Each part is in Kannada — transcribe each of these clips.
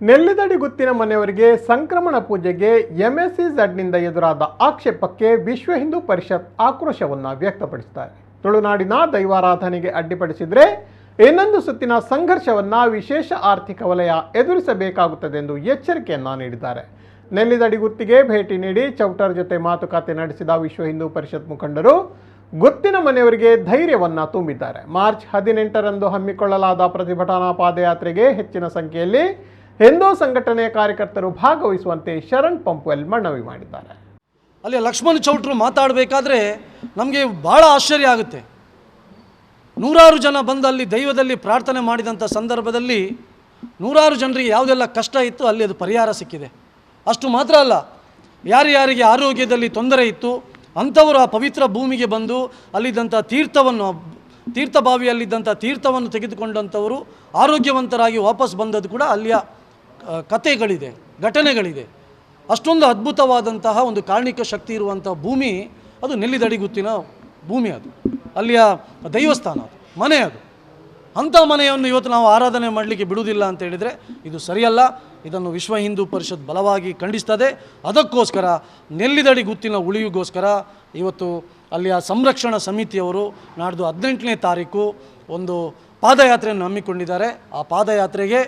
ನೆಲ್ಲಿದಡಿ ಗುತ್ತಿನ ಮನೆಯವರಿಗೆ ಸಂಕ್ರಮಣ ಪೂಜೆಗೆ ಎಂಎಸ್ಇಝಡ್ನಿಂದ ಎದುರಾದ ಆಕ್ಷೇಪಕ್ಕೆ ವಿಶ್ವ ಹಿಂದೂ ಪರಿಷತ್ ಆಕ್ರೋಶವನ್ನು ವ್ಯಕ್ತಪಡಿಸಿದ್ದಾರೆ. ತುಳುನಾಡಿನ ದೈವಾರಾಧನೆಗೆ ಅಡ್ಡಿಪಡಿಸಿದರೆ ಇನ್ನೊಂದು ಸುತ್ತಿನ ಸಂಘರ್ಷವನ್ನು ವಿಶೇಷ ಆರ್ಥಿಕ ವಲಯ ಎದುರಿಸಬೇಕಾಗುತ್ತದೆ ಎಂದು ಎಚ್ಚರಿಕೆಯನ್ನು ನೀಡಿದ್ದಾರೆ. ನೆಲ್ಲಿದಡಿ ಗುತ್ತಿಗೆ ಭೇಟಿ ನೀಡಿ ಚೌಟರ್ ಜೊತೆ ಮಾತುಕತೆ ನಡೆಸಿದ ವಿಶ್ವ ಹಿಂದೂ ಪರಿಷತ್ ಮುಖಂಡರು ಗುತ್ತಿನ ಮನೆಯವರಿಗೆ ಧೈರ್ಯವನ್ನು ತುಂಬಿದ್ದಾರೆ. ಮಾರ್ಚ್ 18ರಂದು ಹಮ್ಮಿಕೊಳ್ಳಲಾದ ಪ್ರತಿಭಟನಾ ಪಾದಯಾತ್ರೆಗೆ ಹೆಚ್ಚಿನ ಸಂಖ್ಯೆಯಲ್ಲಿ ಹಿಂದೂ ಸಂಘಟನೆಯ ಕಾರ್ಯಕರ್ತರು ಭಾಗವಹಿಸುವಂತೆ ಶರಣ್ ಪಂಪ್ವೆಲ್ ಮನವಿ ಮಾಡಿದ್ದಾರೆ. ಅಲ್ಲಿ ಲಕ್ಷ್ಮಣ್ ಚೌಟ್ರು ಮಾತಾಡಬೇಕಾದ್ರೆ ನಮಗೆ ಭಾಳ ಆಶ್ಚರ್ಯ ಆಗುತ್ತೆ. ನೂರಾರು ಜನ ಬಂದು ಅಲ್ಲಿ ದೈವದಲ್ಲಿ ಪ್ರಾರ್ಥನೆ ಮಾಡಿದಂಥ ಸಂದರ್ಭದಲ್ಲಿ ನೂರಾರು ಜನರಿಗೆ ಯಾವುದೆಲ್ಲ ಕಷ್ಟ ಇತ್ತು ಅಲ್ಲಿ ಅದು ಪರಿಹಾರ ಸಿಕ್ಕಿದೆ. ಅಷ್ಟು ಮಾತ್ರ ಅಲ್ಲ, ಯಾರ್ಯಾರಿಗೆ ಆರೋಗ್ಯದಲ್ಲಿ ತೊಂದರೆ ಇತ್ತು ಅಂಥವರು ಆ ಪವಿತ್ರ ಭೂಮಿಗೆ ಬಂದು ಅಲ್ಲಿದ್ದಂಥ ತೀರ್ಥಬಾವಿಯಲ್ಲಿದ್ದಂಥ ತೀರ್ಥವನ್ನು ತೆಗೆದುಕೊಂಡಂಥವರು ಆರೋಗ್ಯವಂತರಾಗಿ ವಾಪಸ್ ಬಂದದ್ದು ಕೂಡ ಅಲ್ಲಿಯ ಕಥೆಗಳಿದೆ, ಘಟನೆಗಳಿದೆ. ಅಷ್ಟೊಂದು ಅದ್ಭುತವಾದಂತಹ ಒಂದು ಕಾರಣಿಕ ಶಕ್ತಿ ಇರುವಂಥ ಭೂಮಿ ಅದು ನೆಲ್ಲಿದಡಿ ಗುತ್ತಿನ ಭೂಮಿ, ಅದು ಅಲ್ಲಿಯ ದೈವಸ್ಥಾನ, ಅದು ಮನೆ. ಅದು ಅಂಥ ಮನೆಯನ್ನು ಇವತ್ತು ನಾವು ಆರಾಧನೆ ಮಾಡಲಿಕ್ಕೆ ಬಿಡುವುದಿಲ್ಲ ಅಂತ ಹೇಳಿದರೆ ಇದು ಸರಿಯಲ್ಲ. ಇದನ್ನು ವಿಶ್ವ ಹಿಂದೂ ಪರಿಷತ್ ಬಲವಾಗಿ ಖಂಡಿಸ್ತದೆ. ಅದಕ್ಕೋಸ್ಕರ ನೆಲ್ಲಿದಡಿ ಗುತ್ತಿನ ಉಳಿವಿಗೋಸ್ಕರ ಇವತ್ತು ಅಲ್ಲಿಯ ಸಂರಕ್ಷಣಾ ಸಮಿತಿಯವರು ನಾಡ್ದು 18ನೇ ತಾರೀಕು ಒಂದು ಪಾದಯಾತ್ರೆಯನ್ನು ಹಮ್ಮಿಕೊಂಡಿದ್ದಾರೆ. ಆ ಪಾದಯಾತ್ರೆಗೆ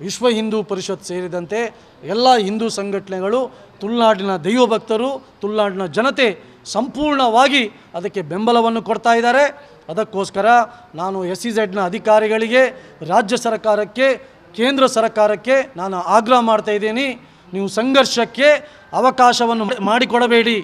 ವಿಶ್ವ ಹಿಂದೂ ಪರಿಷತ್ ಸೇರಿದಂತೆ ಎಲ್ಲ ಹಿಂದೂ ಸಂಘಟನೆಗಳು, ತುಳುನಾಡಿನ ದೈವಭಕ್ತರು, ತುಳುನಾಡಿನ ಜನತೆ ಸಂಪೂರ್ಣವಾಗಿ ಅದಕ್ಕೆ ಬೆಂಬಲವನ್ನು ಕೊಡ್ತಾ ಇದ್ದಾರೆ. ಅದಕ್ಕೋಸ್ಕರ ನಾನು SEZನ ಅಧಿಕಾರಿಗಳಿಗೆ, ರಾಜ್ಯ ಸರ್ಕಾರಕ್ಕೆ, ಕೇಂದ್ರ ಸರ್ಕಾರಕ್ಕೆ ನಾನು ಆಗ್ರಹ ಮಾಡ್ತಾ ಇದ್ದೀನಿ, ನೀವು ಸಂಘರ್ಷಕ್ಕೆ ಅವಕಾಶವನ್ನು ಮಾಡಿಕೊಡಬೇಡಿ.